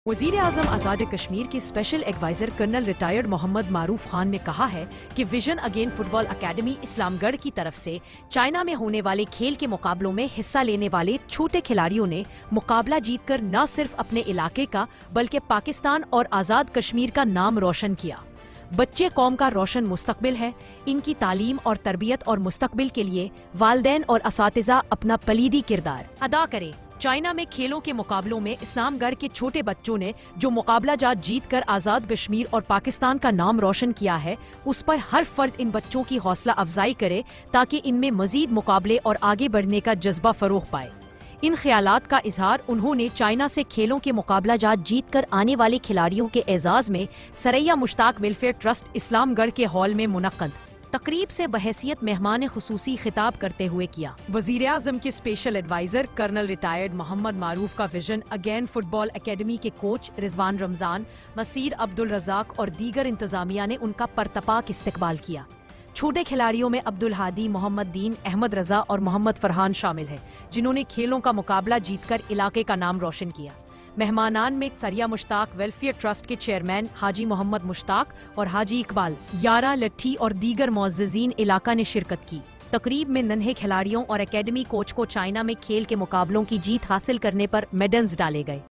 वज़ीर आज़म आज़ाद कश्मीर के special adviser colonel retired Mohammad Maroof Khan ने कहा है कि vision again football academy Islamgarh की तरफ से चाइना में होने वाले खेल के मुकाबलों में हिस्सा लेने वाले छोटे खिलाड़ियों ने मुकाबला जीतकर न सिर्फ अपने इलाके का बल्कि पाकिस्तान और आज़ाद कश्मीर का नाम रोशन किया। बच्चे कौम का रोशन मुस्तकबिल है। इनकी तालीम और तरबियत और मुस्तकबिल के लिए वालिदैन और असातिज़ा अपना पलीदी किरदार अदा करें। चाइना में खेलों के मुकाबलों में इस्लामगढ़ के छोटे बच्चों ने जो मुकाबला जात जीत कर आज़ाद कश्मीर और पाकिस्तान का नाम रोशन किया है, उस पर हर फर्द इन बच्चों की हौसला अफजाई करे ताकि इनमें मजीद मुकाबले और आगे बढ़ने का जज्बा फरोग पाए। इन ख्यालात का इजहार उन्होंने चाइना से खेलों के मुकाबला जात जीत कर आने वाले खिलाड़ियों के एजाज में सरैया मुश्ताक वेलफेयर ट्रस्ट इस्लामगढ़ के हॉल में मुनक्कद तकरीब से बहैसियत मेहमान खुसूसी खिताब करते हुए किया। वज़ीर आज़म के special adviser colonel retired Mohammad Maroof का विजन अगेन फुटबॉल अकेडमी के कोच रिजवान रमजान, मसीर अब्दुल रज़ाक और दीगर इंतजामिया ने उनका परतपाक इस्तकबाल किया। छोटे खिलाड़ियों में अब्दुल हादी, मोहम्मद दीन, अहमद रजा और मोहम्मद फरहान शामिल हैं, जिन्होंने खेलों का मुकाबला जीतकर इलाके का नाम रोशन किया। मेहमानान में सरैया मुश्ताक वेलफेयर ट्रस्ट के चेयरमैन हाजी मोहम्मद मुश्ताक और हाजी इकबाल, यारा लट्ठी और दीगर मुअज़्ज़िज़ीन इलाका ने शिरकत की। तकरीब में नन्हे खिलाड़ियों और एकेडमी कोच को चाइना में खेल के मुकाबलों की जीत हासिल करने पर मेडल्स डाले गए।